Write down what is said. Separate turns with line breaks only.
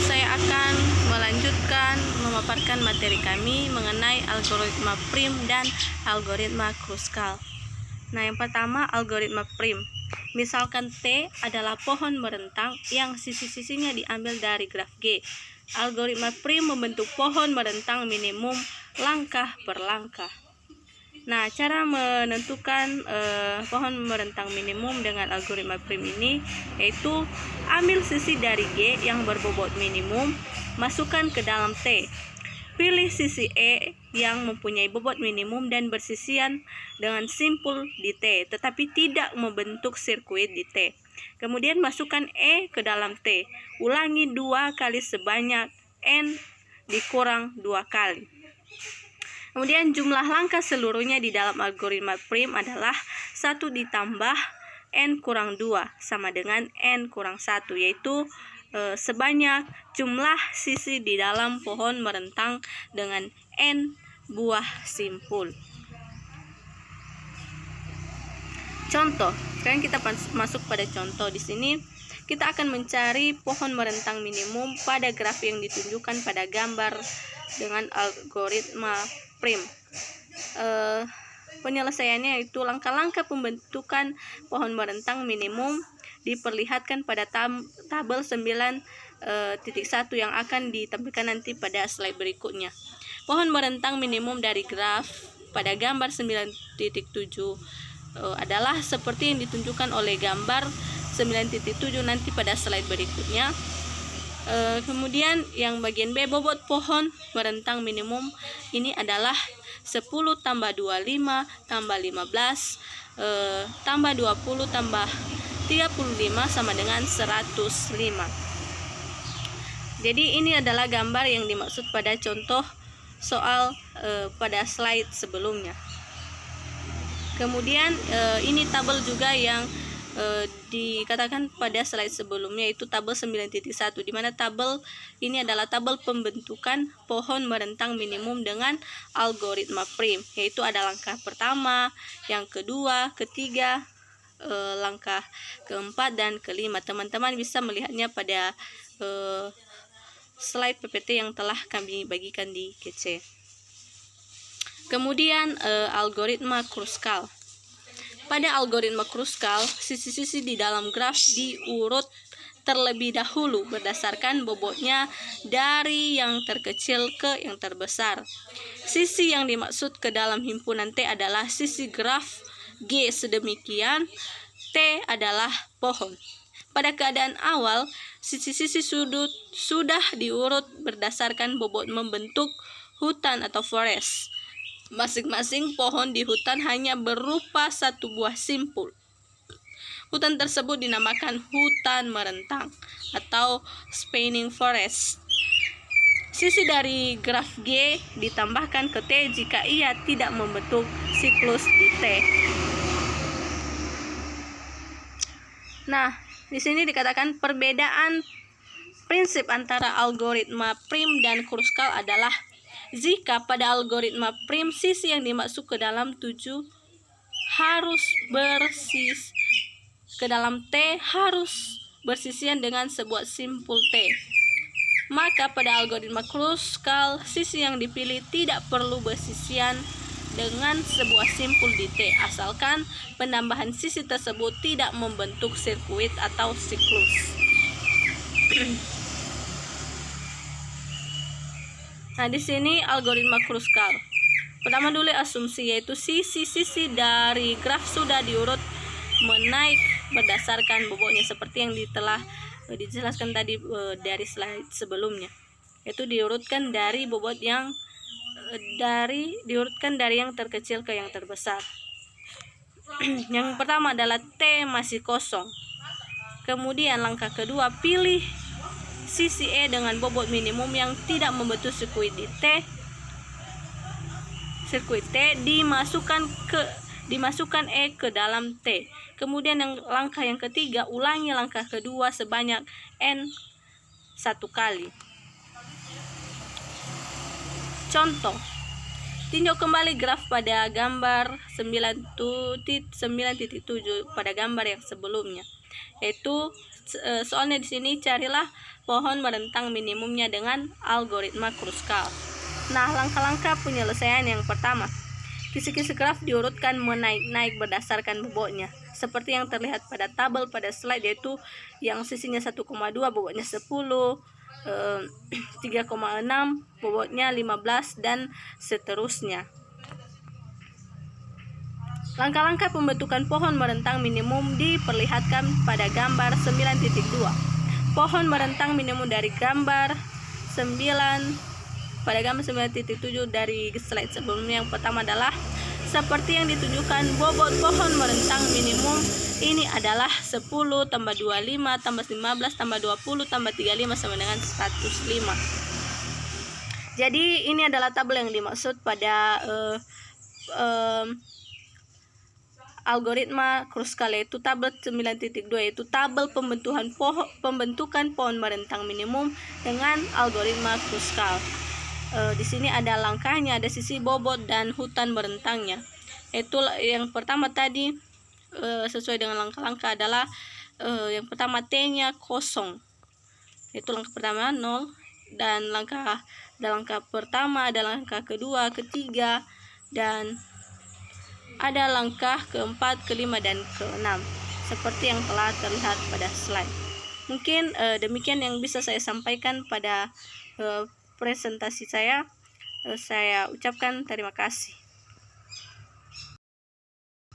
saya akan melanjutkan memaparkan materi kami mengenai algoritma prim dan algoritma Kruskal. Nah, yang pertama algoritma prim. Misalkan T adalah pohon merentang yang sisi-sisinya diambil dari graf G. Algoritma prim membentuk pohon merentang minimum langkah per langkah. Nah, cara menentukan pohon merentang minimum dengan algoritma prim ini yaitu ambil sisi dari G yang berbobot minimum, masukkan ke dalam T. Pilih sisi E yang mempunyai bobot minimum dan bersisian dengan simpul di T, tetapi tidak membentuk sirkuit di T. Kemudian masukkan E ke dalam T. Ulangi 2 kali sebanyak N dikurang 2 kali. Kemudian jumlah langkah seluruhnya di dalam algoritma prim adalah 1 ditambah N kurang 2 sama dengan N kurang 1, yaitu sebanyak jumlah sisi di dalam pohon merentang dengan N buah simpul. Contoh, sekarang kita masuk pada contoh. Di sini kita akan mencari pohon merentang minimum pada graf yang ditunjukkan pada gambar dengan algoritma prim. Penyelesaiannya yaitu langkah-langkah pembentukan pohon merentang minimum diperlihatkan pada tabel 9.1 yang akan ditampilkan nanti pada slide berikutnya. Pohon merentang minimum dari graf pada gambar 9.7 adalah seperti yang ditunjukkan oleh gambar 9.7 nanti pada slide berikutnya. Kemudian yang bagian B, bobot pohon merentang minimum ini adalah 10 tambah 25 tambah 15 tambah 20 tambah 35 sama dengan 105. Jadi ini adalah gambar yang dimaksud pada contoh soal pada slide sebelumnya. Kemudian ini tabel juga yang dikatakan pada slide sebelumnya, yaitu tabel 9.1, di mana tabel ini adalah tabel pembentukan pohon merentang minimum dengan algoritma prim, yaitu ada langkah pertama, yang kedua, ketiga, langkah keempat dan kelima. Teman-teman bisa melihatnya pada slide PPT yang telah kami bagikan di GC. Kemudian algoritma Kruskal. Pada algoritma Kruskal, sisi-sisi di dalam graf diurut terlebih dahulu berdasarkan bobotnya dari yang terkecil ke yang terbesar. Sisi yang dimaksud ke dalam himpunan T adalah sisi graf G sedemikian T adalah pohon. Pada keadaan awal, sisi-sisi sudut sudah diurut berdasarkan bobot membentuk hutan atau forest. Masing-masing pohon di hutan hanya berupa 1 buah simpul. Hutan tersebut dinamakan hutan merentang atau spanning forest. Sisi dari graf G ditambahkan ke T jika ia tidak membentuk siklus di T. Nah, di sini dikatakan perbedaan prinsip antara algoritma prim dan Kruskal adalah jika pada algoritma prim sisi yang dimasuk ke dalam 7 harus ke dalam T harus bersisian dengan sebuah simpul T. Maka pada algoritma Kruskal sisi yang dipilih tidak perlu bersisian dengan sebuah simpul di T asalkan penambahan sisi tersebut tidak membentuk sirkuit atau siklus. Nah, di sini algoritma Kruskal. Pertama dulu asumsi, yaitu sisi-sisi dari graf sudah diurut menaik berdasarkan bobotnya seperti yang telah dijelaskan tadi dari slide sebelumnya. Yaitu diurutkan dari bobot yang diurutkan dari yang terkecil ke yang terbesar. Yang pertama adalah T masih kosong. Kemudian langkah kedua, pilih sisi E dengan bobot minimum yang tidak membentuk sirkuit di T. Sirkuit T dimasukkan E ke dalam T. Kemudian langkah yang ketiga, ulangi langkah kedua sebanyak N 1 kali. Contoh, Tinjau kembali graf pada gambar 9.7 pada gambar yang sebelumnya. Yaitu soalnya di sini carilah pohon merentang minimumnya dengan algoritma Kruskal. Nah, langkah-langkah penyelesaian yang pertama. Kisi-kisi graf diurutkan menaik-naik berdasarkan bobotnya. Seperti yang terlihat pada tabel pada slide, yaitu yang sisinya 1,2 bobotnya 10, 3,6 bobotnya 15, dan seterusnya. Langkah-langkah pembentukan pohon merentang minimum diperlihatkan pada gambar 9.2. Pohon merentang minimum dari gambar 9 pada gambar 9.7 dari slide sebelumnya. Yang pertama adalah seperti yang ditunjukkan, bobot pohon merentang minimum ini adalah 10 tambah 25 tambah 15 tambah 20 tambah 35 sama dengan 105. Jadi ini adalah tabel yang dimaksud pada algoritma Kruskal, yaitu tabel 9.2, yaitu tabel pembentukan pohon merentang minimum dengan algoritma Kruskal. Di sini ada langkahnya, ada sisi bobot dan hutan merentangnya. Itu yang pertama tadi, sesuai dengan langkah-langkah adalah yang pertama T-nya kosong. Itu langkah pertama 0, dan langkah pertama, ada langkah kedua, ketiga, dan ada langkah keempat, kelima, dan keenam, seperti yang telah terlihat pada slide. Mungkin demikian yang bisa saya sampaikan pada presentasi saya. Saya ucapkan terima kasih.